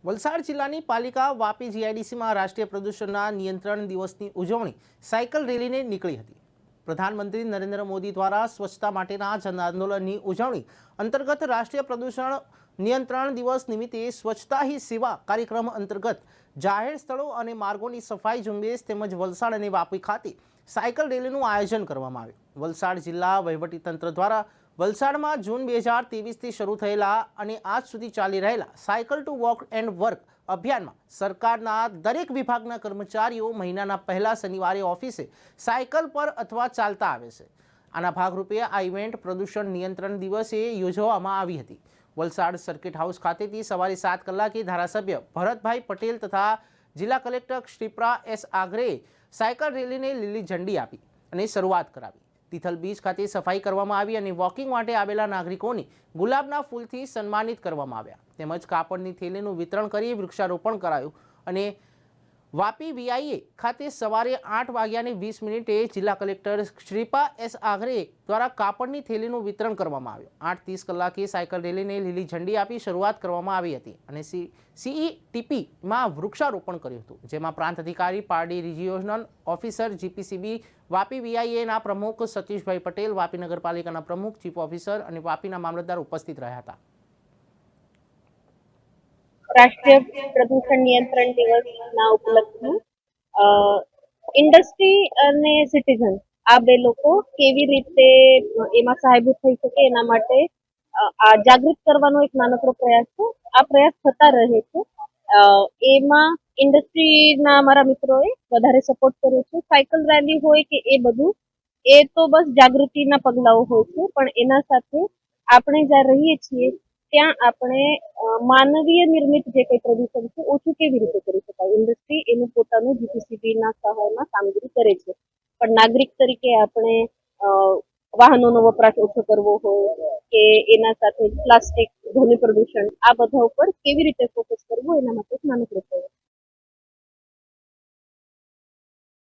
વલસાડ જિલ્લાની પાલિકા વાપી જીઆઈડીસીમાં રાષ્ટ્રીય પ્રદૂષણના નિયંત્રણ દિવસની ઉજવણી સાયકલ રેલીને નીકળી હતી। પ્રધાનમંત્રી નરેન્દ્ર મોદી દ્વારા સ્વચ્છતા માટેના જન આંદોલનની ઉજવણી અંતર્ગત રાષ્ટ્રીય પ્રદૂષણ નિયંત્રણ દિવસ નિમિત્તે સ્વચ્છતા હી સેવા કાર્યક્રમ અંતર્ગત જાહેર સ્થળો અને માર્ગોની સફાઈ ઝુંબેશ તેમજ વલસાડ અને વાપી ખાતે સાયકલ રેલીનું આયોજન કરવામાં આવ્યું। વલસાડ જિલ્લા વહીવટીતંત્ર દ્વારા વલસાડમાં જૂન 2023થી શરૂ થયેલા અને આજ સુધી ચાલી રહેલા cycle two walk and work અભિયાનમાં સરકારના દરેક વિભાગના કર્મચારીઓ મહિનાના પહેલા શનિવારે ઓફિસે સાયકલ પર અથવા ચાલતા આવે છે। આના ભાગરૂપે આ ઇવેન્ટ પ્રદૂષણ નિયંત્રણ દિવસે યોજવામાં આવી હતી। વલસાડ સર્કિટ હાઉસ ખાતેથી સવારે 7 કલાકે ધારાસભ્ય ભરતભાઈ પટેલ તથા જિલ્લા કલેક્ટર શ્રીપ્રા એસ આગરેએ સાયકલ રેલીને લીલી ઝંડી આપી અને શરૂઆત કરાવી। તિથલ બીચ ખાતે સફાઈ કરવામાં આવી અને વોકિંગ માટે આવેલા નાગરિકોને ગુલાબના ફૂલથી સન્માનિત કરવામાં આવ્યા તેમજ કાપડની થેલીનું વિતરણ કરી વૃક્ષારોપણ કરાયું અને વાપી વીઆઈએ ખાતે સવારે 8:20 જિલ્લા કલેક્ટર શ્રીપા એસ આગરે દ્વારા કાપડની થેલીનું વિતરણ કરવામાં આવ્યું। 8:30 કલાકે સાયકલ રેલીને લીલી ઝંડી આપી શરૂઆત કરવામાં આવી હતી અને સીઈટીપીમાં વૃક્ષારોપણ કર્યું હતું, જેમાં પ્રાંત અધિકારી Pardi regional officer GPCB Vapi વીઆઈએના પ્રમુખ સતીશભાઈ પટેલ, વાપી નગરપાલિકાના પ્રમુખ, ચીફ ઓફિસર અને વાપીના મામલતદાર ઉપસ્થિત રહ્યા હતા। રાષ્ટ્રીય પ્રદૂષણ નિયંત્રણ દિવસના ઉપલક્ષમાં ઇન્ડસ્ટ્રી અને સિટીઝન આ બે લોકો કેવી રીતે એમાં સહાયભૂત થઈ શકે એના માટે આ જાગૃત કરવાનો એક નાનકડો પ્રયાસ છે। આ પ્રયાસ થતા રહે છે। એમાં ઇન્ડસ્ટ્રીના અમારા મિત્રોએ વધારે સપોર્ટ કર્યો છે। સાયકલ રેલી હોય કે એ બધું એ તો બસ જાગૃતિના પગલાઓ હોય છે, પણ એના સાથે આપણે જ્યાં રહીએ છીએ ત્યાં આપણે માનવીય નિર્મિત જે કંઈ પ્રદૂષણ છે ઓછું કેવી રીતે કરી શકાય। ઇન્ડસ્ટ્રી એનું પોતાનું જીપીસીબીના સહાયમાં કામગીરી કરે છે, પણ નાગરિક તરીકે આપણે વાહનોનો વપરાશ ઓછો કરવો હોય કે એના સાથે પ્લાસ્ટિક, ધ્વનિ પ્રદૂષણ આ બધા ઉપર કેવી રીતે ફોકસ કરવું એના માટે નાનકડો પ્રયાસ